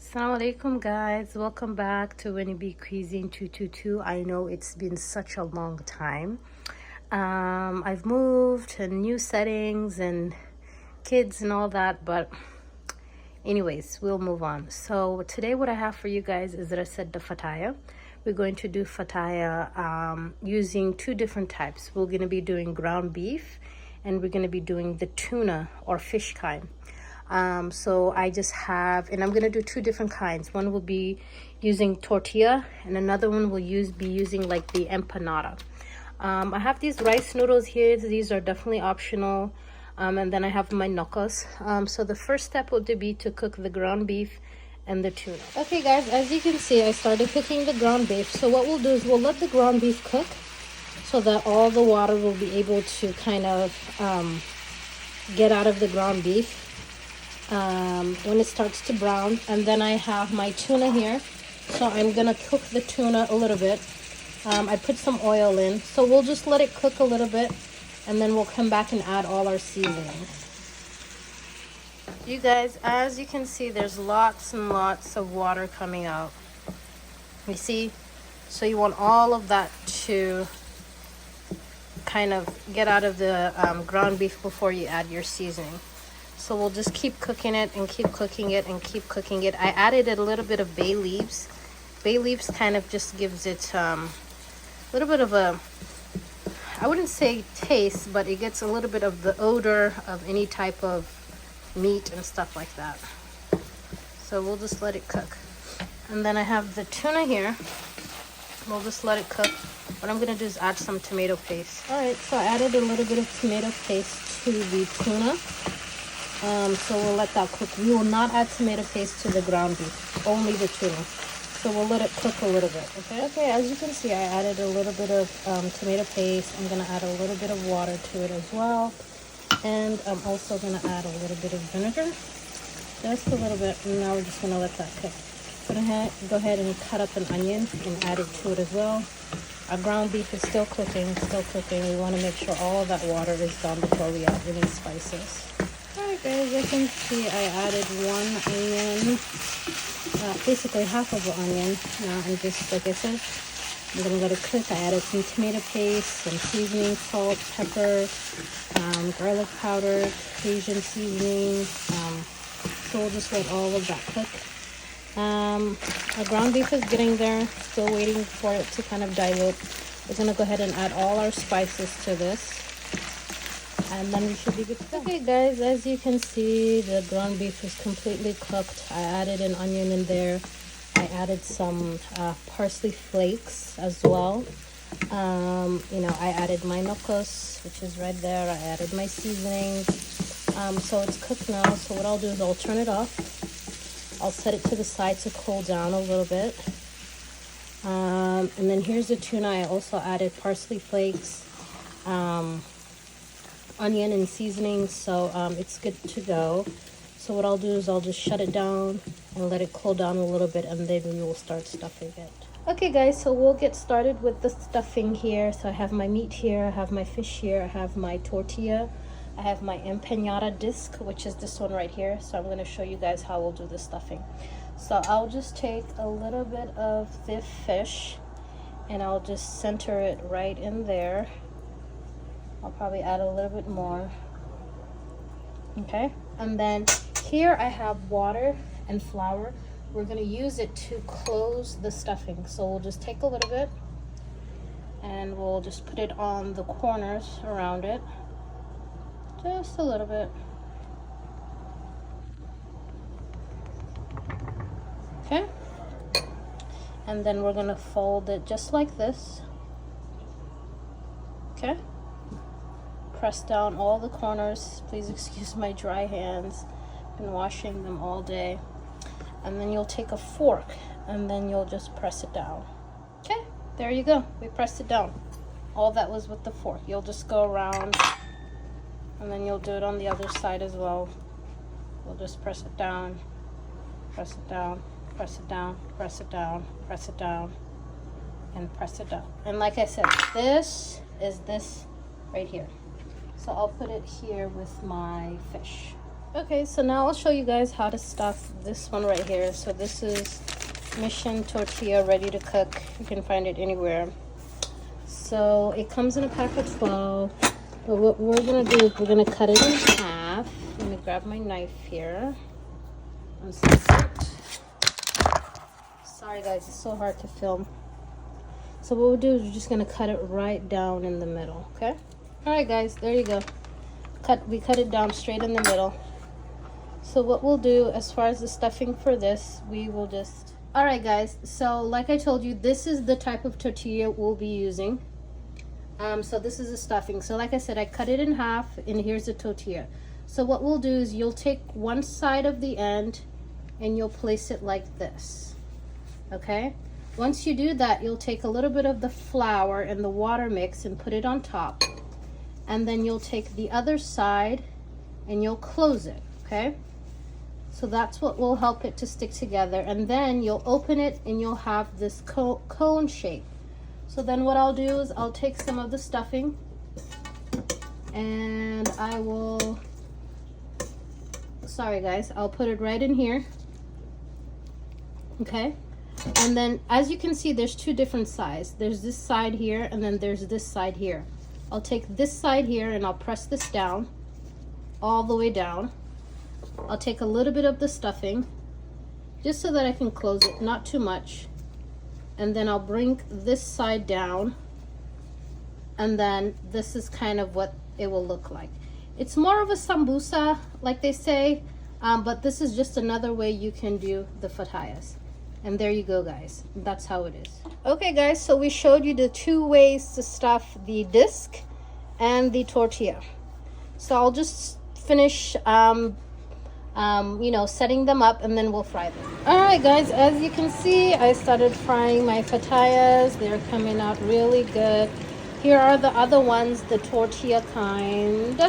Assalamu alaikum guys, welcome back to Winnie B Cuisine 222. I know it's been such a long time. I've moved to new settings and kids and all that, but anyways, we'll move on. So today what I have for you guys is that I said the Fataya. We're going to do Fataya using two different types. We're going to be doing ground beef and we're going to be doing the tuna or fish kind. So I just have, and I'm going to do two different kinds. One will be using tortilla and another one will be using like the empanada. I have these rice noodles here. These are definitely optional. And then I have my knuckles. So the first step would be to cook the ground beef and the tuna. Okay guys, as you can see, I started cooking the ground beef. So what we'll do is we'll let the ground beef cook so that all the water will be able to kind of get out of the ground beef when it starts to brown. And then I have my tuna here, so I'm gonna cook the tuna a little bit. I put some oil in, so we'll just let it cook a little bit and then we'll come back and add all our seasonings. You guys, as you can see, there's lots and lots of water coming out. You see? So you want all of that to kind of get out of the ground beef before you add your seasoning. So we'll just keep cooking it and keep cooking it and keep cooking it. I added a little bit of bay leaves. Bay leaves kind of just gives it a little bit of a, I wouldn't say taste, but it gets a little bit of the odor of any type of meat and stuff like that. So we'll just let it cook. And then I have the tuna here. We'll just let it cook. What I'm going to do is add some tomato paste. Alright, so I added a little bit of tomato paste to the tuna. So we'll let that cook. We will not add tomato paste to the ground beef, only the tuna. So we'll let it cook a little bit, okay? Okay, as you can see, I added a little bit of tomato paste. I'm going to add a little bit of water to it as well. And I'm also going to add a little bit of vinegar. Just a little bit, and now we're just going to let that cook. Go ahead and cut up an onion and add it to it as well. Our ground beef is still cooking, We want to make sure all of that water is gone before we add any spices. Alright guys, you can see I added one onion, basically half of the onion. Now I'm just, like I said, I'm going to let it cook. I added some tomato paste, some seasoning, salt, pepper, garlic powder, Cajun seasoning. So we'll just let all of that cook. Our ground beef is getting there, still waiting for it to kind of dilute. We're going to go ahead and add all our spices to this. And then we should be good to go. Okay guys, as you can see, the ground beef is completely cooked. I added an onion in there. I added some parsley flakes as well. I added my knuckles, which is right there. I added my seasonings. So it's cooked now. So what I'll do is I'll turn it off. I'll set it to the side to cool down a little bit. And then here's the tuna. I also added parsley flakes, onion and seasoning, so it's good to go. So what I'll do is I'll just shut it down and let it cool down a little bit, and then we will start stuffing it. Okay guys, so we'll get started with the stuffing here. So I have my meat here, I have my fish here, I have my tortilla, I have my empanada disc, which is this one right here. So I'm going to show you guys how we'll do the stuffing. So I'll just take a little bit of the fish and I'll just center it right in there. I'll probably add a little bit more. Okay, and then here I have water and flour. We're going to use it to close the stuffing. So we'll just take a little bit and we'll just put it on the corners around it. Just a little bit. Okay, and then we're going to fold it just like this. Okay, press down all the corners. Please excuse my dry hands. Been washing them all day. And then you'll take a fork and then you'll just press it down. Okay, there you go. We pressed it down. All that was with the fork. You'll just go around and then you'll do it on the other side as well. We'll just press it down, press it down, press it down, press it down, press it down, and press it down. And like I said, this is this right here. So I'll put it here with my fish. Okay, so now I'll show you guys how to stuff this one right here. So this is Mission Tortilla ready to cook. You can find it anywhere. So it comes in a pack of 12. But what we're gonna do is we're gonna cut it in half. Let me grab my knife here. Sorry guys, it's so hard to film. So what we'll do is we're just gonna cut it right down in the middle, okay? All right guys, there you go. We cut it down straight in the middle. So what we'll do as far as the stuffing for this, we will just... All right guys, so like I told you, this is the type of tortilla we'll be using. So this is the stuffing. So like I said, I cut it in half, and here's the tortilla. So what we'll do is you'll take one side of the end and you'll place it like this, okay? Once you do that, you'll take a little bit of the flour and the water mix and put it on top. And then you'll take the other side and you'll close it, okay? So that's what will help it to stick together. And then you'll open it and you'll have this cone shape. So then what I'll do is I'll take some of the stuffing and I will, sorry guys, I'll put it right in here, okay? And then as you can see, there's two different sides. There's this side here and then there's this side here. I'll take this side here and I'll press this down, all the way down. I'll take a little bit of the stuffing, just so that I can close it, not too much. And then I'll bring this side down, and then this is kind of what it will look like. It's more of a sambusa, like they say, but this is just another way you can do the fatayas. And there you go guys, that's how it is. Okay guys, so we showed you the two ways to stuff the disc and the tortilla. So I'll just finish you know, setting them up, and then we'll fry them. All right guys, as you can see, I started frying my fatayas. They're coming out really good. Here are the other ones, the tortilla kind.